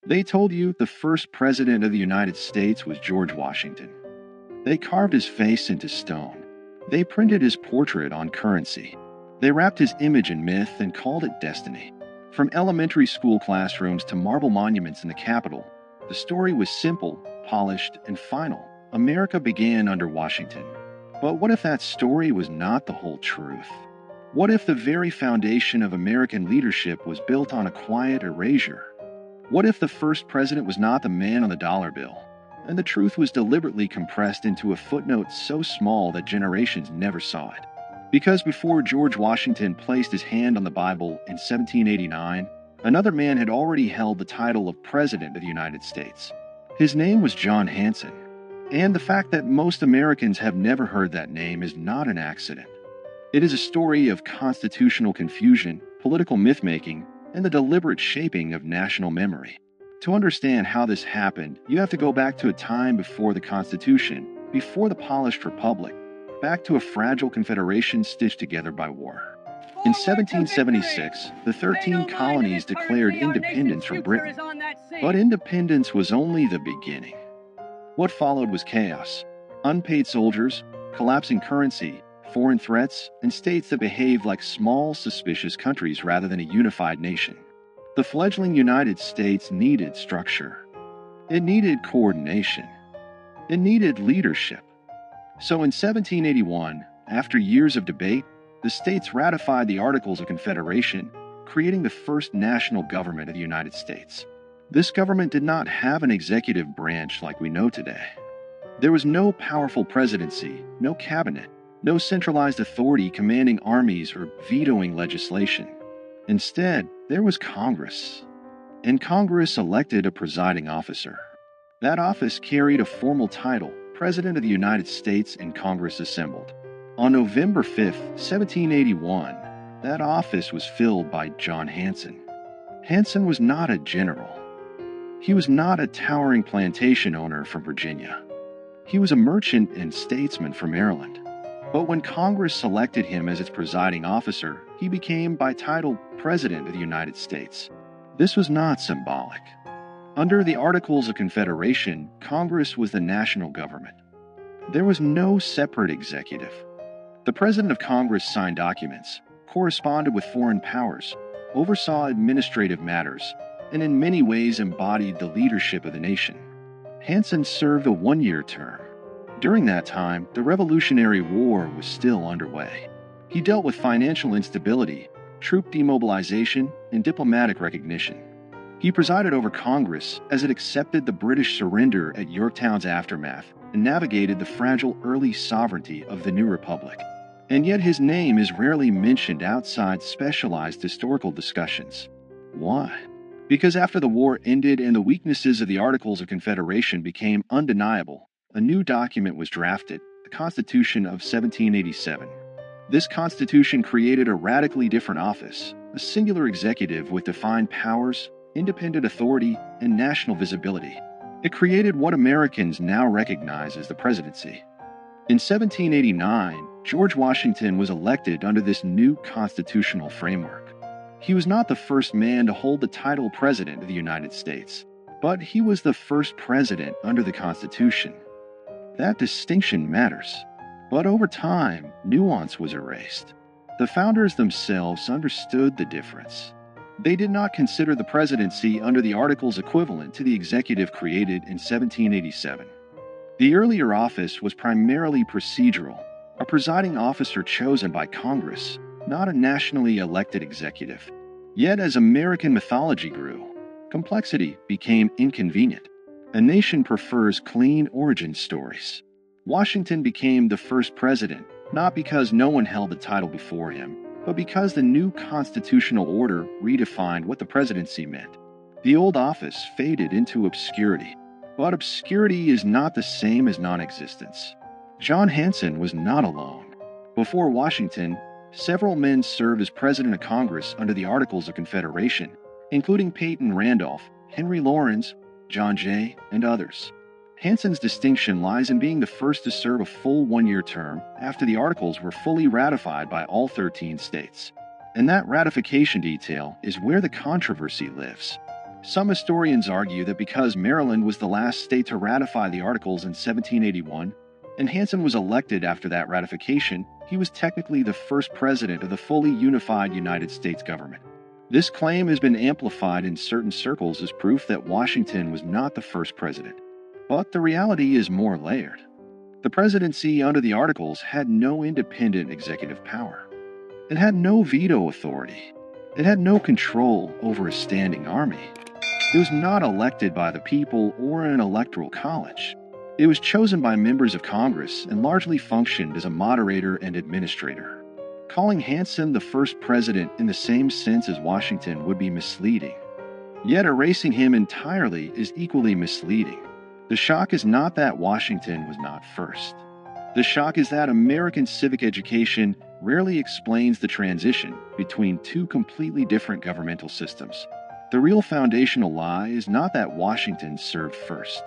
They told you the first president of the United States was George Washington. They carved his face into stone. They printed his portrait on currency. They wrapped his image in myth and called it destiny. From elementary school classrooms to marble monuments in the Capitol, the story was simple, polished, and final. America began under Washington. But what if that story was not the whole truth? What if the very foundation of American leadership was built on a quiet erasure? What if the first president was not the man on the dollar bill, and the truth was deliberately compressed into a footnote so small that generations never saw it? Because before George Washington placed his hand on the Bible in 1789, another man had already held the title of President of the United States. His name was John Hanson, and the fact that most Americans have never heard that name is not an accident. It is a story of constitutional confusion, political myth-making, and the deliberate shaping of national memory. To understand how this happened, you have to go back to a time before the Constitution, before the polished republic, back to a fragile confederation stitched together by war. In 1776, the 13 colonies declared independence from Britain, but independence was only the beginning. What followed was chaos: unpaid soldiers, collapsing currency, foreign threats, and states that behaved like small, suspicious countries rather than a unified nation. The fledgling United States needed structure. It needed coordination. It needed leadership. So in 1781, after years of debate, the states ratified the Articles of Confederation, creating the first national government of the United States. This government did not have an executive branch like we know today. There was no powerful presidency, no cabinet, no centralized authority commanding armies or vetoing legislation. Instead, there was Congress. And Congress elected a presiding officer. That office carried a formal title, President of the United States, and Congress assembled. On November 5, 1781, that office was filled by John Hanson. Hanson was not a general. He was not a towering plantation owner from Virginia. He was a merchant and statesman from Maryland. But when Congress selected him as its presiding officer, he became, by title, President of the United States. This was not symbolic. Under the Articles of Confederation, Congress was the national government. There was no separate executive. The President of Congress signed documents, corresponded with foreign powers, oversaw administrative matters, and in many ways embodied the leadership of the nation. Hanson served a one-year term. During that time, the Revolutionary War was still underway. He dealt with financial instability, troop demobilization, and diplomatic recognition. He presided over Congress as it accepted the British surrender at Yorktown's aftermath and navigated the fragile early sovereignty of the new republic. And yet his name is rarely mentioned outside specialized historical discussions. Why? Because after the war ended and the weaknesses of the Articles of Confederation became undeniable, a new document was drafted, the Constitution of 1787. This Constitution created a radically different office, a singular executive with defined powers, independent authority, and national visibility. It created what Americans now recognize as the presidency. In 1789, George Washington was elected under this new constitutional framework. He was not the first man to hold the title President of the United States, but he was the first president under the Constitution. That distinction matters. But over time, nuance was erased. The founders themselves understood the difference. They did not consider the presidency under the Articles equivalent to the executive created in 1787. The earlier office was primarily procedural, a presiding officer chosen by Congress, not a nationally elected executive. Yet as American mythology grew, complexity became inconvenient. A nation prefers clean origin stories. Washington became the first president, not because no one held the title before him, but because the new constitutional order redefined what the presidency meant. The old office faded into obscurity. But obscurity is not the same as non-existence. John Hanson was not alone. Before Washington, several men served as President of Congress under the Articles of Confederation, including Peyton Randolph, Henry Laurens, John Jay, and others. Hanson's distinction lies in being the first to serve a full one-year term after the Articles were fully ratified by all 13 states. And that ratification detail is where the controversy lives. Some historians argue that because Maryland was the last state to ratify the Articles in 1781, and Hanson was elected after that ratification, he was technically the first president of the fully unified United States government. This claim has been amplified in certain circles as proof that Washington was not the first president. But the reality is more layered. The presidency under the Articles had no independent executive power. It had no veto authority. It had no control over a standing army. It was not elected by the people or an electoral college. It was chosen by members of Congress and largely functioned as a moderator and administrator. Calling Hanson the first president in the same sense as Washington would be misleading. Yet erasing him entirely is equally misleading. The shock is not that Washington was not first. The shock is that American civic education rarely explains the transition between two completely different governmental systems. The real foundational lie is not that Washington served first.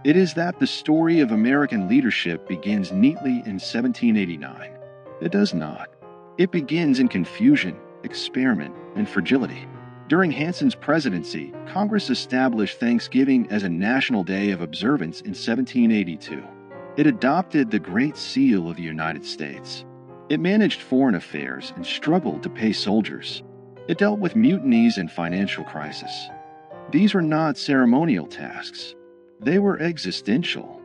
It is that the story of American leadership begins neatly in 1789. It does not. It begins in confusion, experiment, and fragility. During Hanson's presidency, Congress established Thanksgiving as a national day of observance in 1782. It adopted the Great Seal of the United States. It managed foreign affairs and struggled to pay soldiers. It dealt with mutinies and financial crisis. These were not ceremonial tasks. They were existential.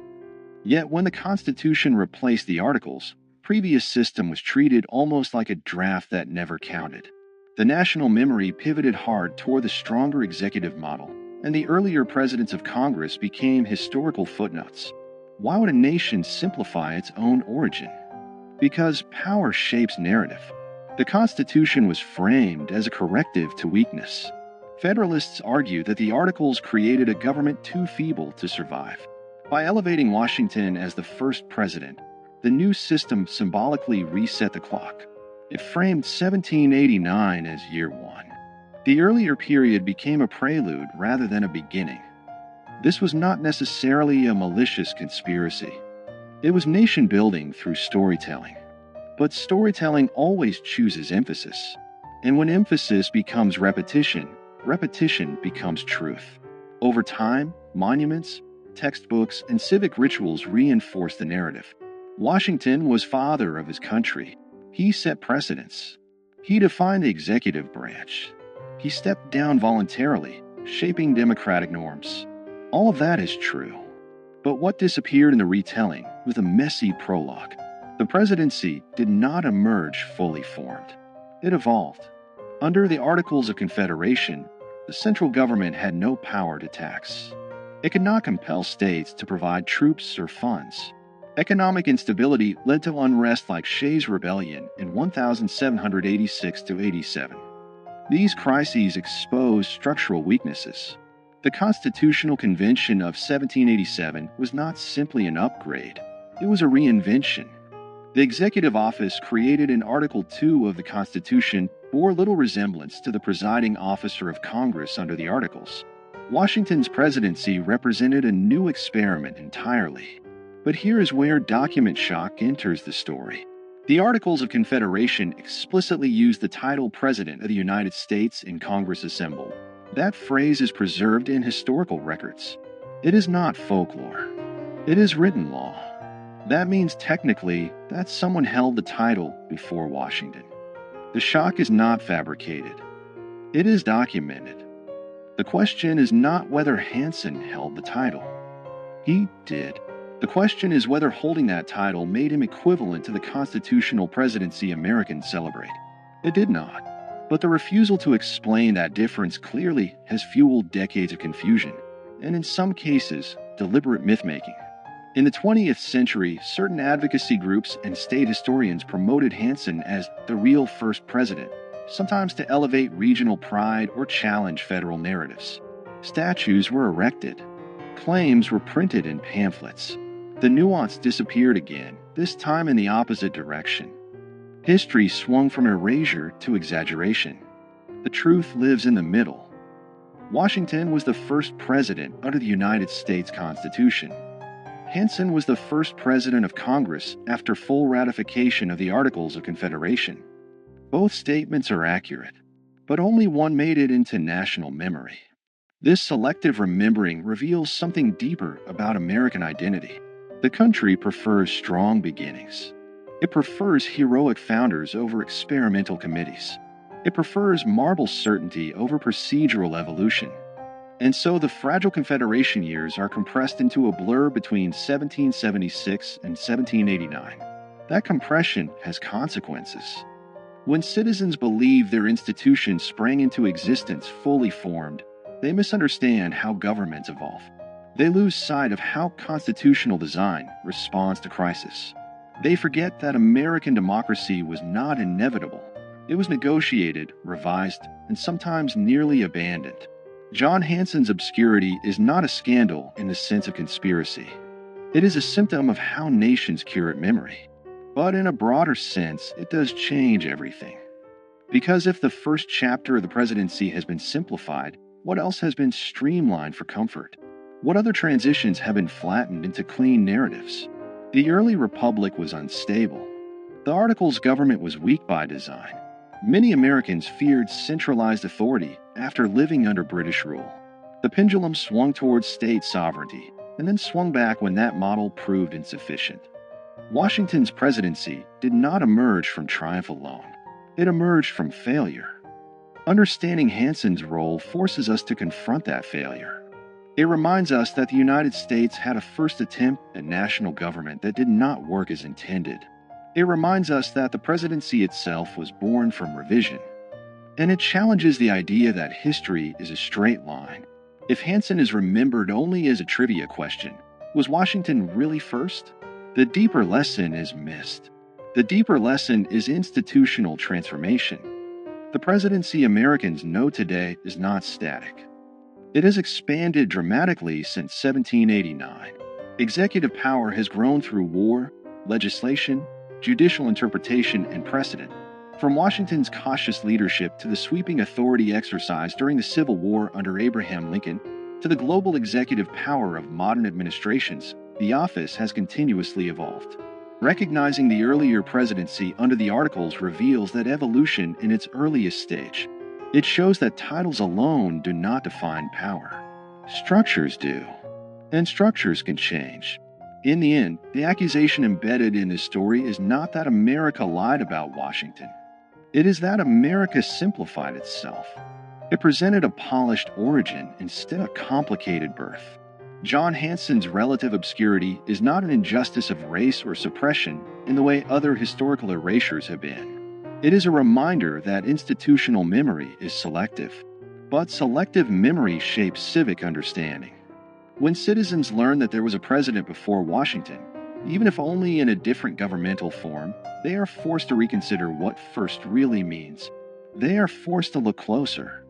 Yet when the Constitution replaced the Articles, the previous system was treated almost like a draft that never counted. The national memory pivoted hard toward the stronger executive model, and the earlier presidents of Congress became historical footnotes. Why would a nation simplify its own origin? Because power shapes narrative. The Constitution was framed as a corrective to weakness. Federalists argue that the Articles created a government too feeble to survive. By elevating Washington as the first president, the new system symbolically reset the clock. It framed 1789 as year one. The earlier period became a prelude rather than a beginning. This was not necessarily a malicious conspiracy. It was nation-building through storytelling. But storytelling always chooses emphasis. And when emphasis becomes repetition, repetition becomes truth. Over time, monuments, textbooks, and civic rituals reinforce the narrative. Washington was father of his country. He set precedents. He defined the executive branch. He stepped down voluntarily, shaping democratic norms. All of that is true. But what disappeared in the retelling was a messy prologue. The presidency did not emerge fully formed. It evolved. Under the Articles of Confederation, the central government had no power to tax. It could not compel states to provide troops or funds. Economic instability led to unrest like Shays' Rebellion in 1786–87. These crises exposed structural weaknesses. The Constitutional Convention of 1787 was not simply an upgrade, it was a reinvention. The executive office created in Article 2 of the Constitution bore little resemblance to the presiding officer of Congress under the Articles. Washington's presidency represented a new experiment entirely. But here is where document shock enters the story. The Articles of Confederation explicitly use the title President of the United States in Congress assembled. That phrase is preserved in historical records. It is not folklore. It is written law. That means technically that someone held the title before Washington. The shock is not fabricated. It is documented. The question is not whether Hanson held the title. He did. The question is whether holding that title made him equivalent to the constitutional presidency Americans celebrate. It did not. But the refusal to explain that difference clearly has fueled decades of confusion, and in some cases, deliberate myth-making. In the 20th century, certain advocacy groups and state historians promoted Hanson as the real first president, sometimes to elevate regional pride or challenge federal narratives. Statues were erected. Claims were printed in pamphlets. The nuance disappeared again, this time in the opposite direction. History swung from erasure to exaggeration. The truth lives in the middle. Washington was the first president under the United States Constitution. Hanson was the first president of Congress after full ratification of the Articles of Confederation. Both statements are accurate, but only one made it into national memory. This selective remembering reveals something deeper about American identity. The country prefers strong beginnings. It prefers heroic founders over experimental committees. It prefers marble certainty over procedural evolution. And so the fragile Confederation years are compressed into a blur between 1776 and 1789. That compression has consequences. When citizens believe their institutions sprang into existence fully formed, they misunderstand how governments evolve. They lose sight of how constitutional design responds to crisis. They forget that American democracy was not inevitable. It was negotiated, revised, and sometimes nearly abandoned. John Hanson's obscurity is not a scandal in the sense of conspiracy. It is a symptom of how nations curate memory. But in a broader sense, it does change everything. Because if the first chapter of the presidency has been simplified, what else has been streamlined for comfort? What other transitions have been flattened into clean narratives? The early republic was unstable. The Articles government was weak by design. Many Americans feared centralized authority after living under British rule. The pendulum swung towards state sovereignty and then swung back when that model proved insufficient. Washington's presidency did not emerge from triumph alone. It emerged from failure. Understanding Hanson's role forces us to confront that failure. It reminds us that the United States had a first attempt at national government that did not work as intended. It reminds us that the presidency itself was born from revision. And it challenges the idea that history is a straight line. If Hanson is remembered only as a trivia question, was Washington really first? The deeper lesson is missed. The deeper lesson is institutional transformation. The presidency Americans know today is not static. It has expanded dramatically since 1789. Executive power has grown through war, legislation, judicial interpretation, and precedent. From Washington's cautious leadership to the sweeping authority exercised during the Civil War under Abraham Lincoln, to the global executive power of modern administrations, the office has continuously evolved. Recognizing the earlier presidency under the Articles reveals that evolution in its earliest stage. It shows that titles alone do not define power. Structures do. And structures can change. In the end, the accusation embedded in this story is not that America lied about Washington. It is that America simplified itself. It presented a polished origin instead of a complicated birth. John Hanson's relative obscurity is not an injustice of race or suppression in the way other historical erasures have been. It is a reminder that institutional memory is selective. But selective memory shapes civic understanding. When citizens learn that there was a president before Washington, even if only in a different governmental form, they are forced to reconsider what first really means. They are forced to look closer.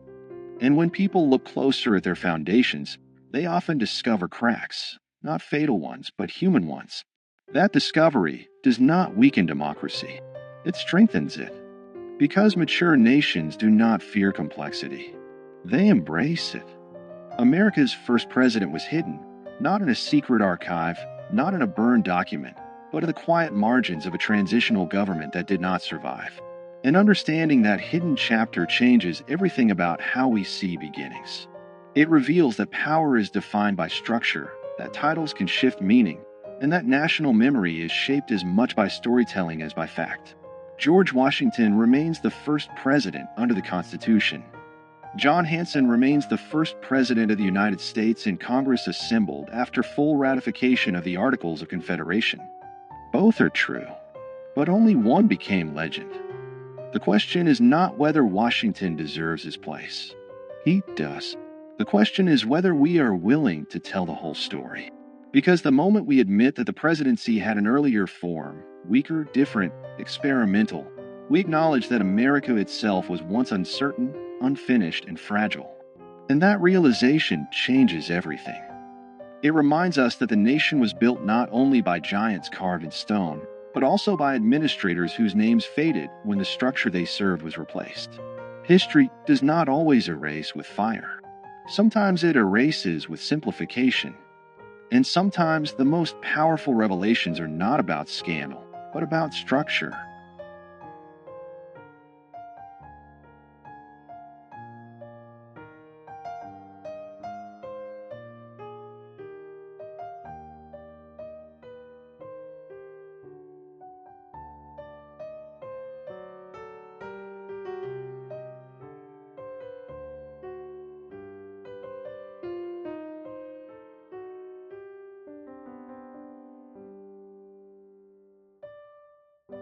And when people look closer at their foundations, they often discover cracks, not fatal ones, but human ones. That discovery does not weaken democracy. It strengthens it. Because mature nations do not fear complexity. They embrace it. America's first president was hidden, not in a secret archive, not in a burned document, but in the quiet margins of a transitional government that did not survive. And understanding that hidden chapter changes everything about how we see beginnings. It reveals that power is defined by structure, that titles can shift meaning, and that national memory is shaped as much by storytelling as by fact. George Washington remains the first president under the Constitution. John Hanson remains the first president of the United States in Congress assembled after full ratification of the Articles of Confederation. Both are true, but only one became legend. The question is not whether Washington deserves his place. He does. The question is whether we are willing to tell the whole story. Because the moment we admit that the presidency had an earlier form, weaker, different, experimental, we acknowledge that America itself was once uncertain, unfinished, and fragile. And that realization changes everything. It reminds us that the nation was built not only by giants carved in stone, but also by administrators whose names faded when the structure they served was replaced. History does not always erase with fire. Sometimes it erases with simplification. And sometimes the most powerful revelations are not about scandal, but about structure.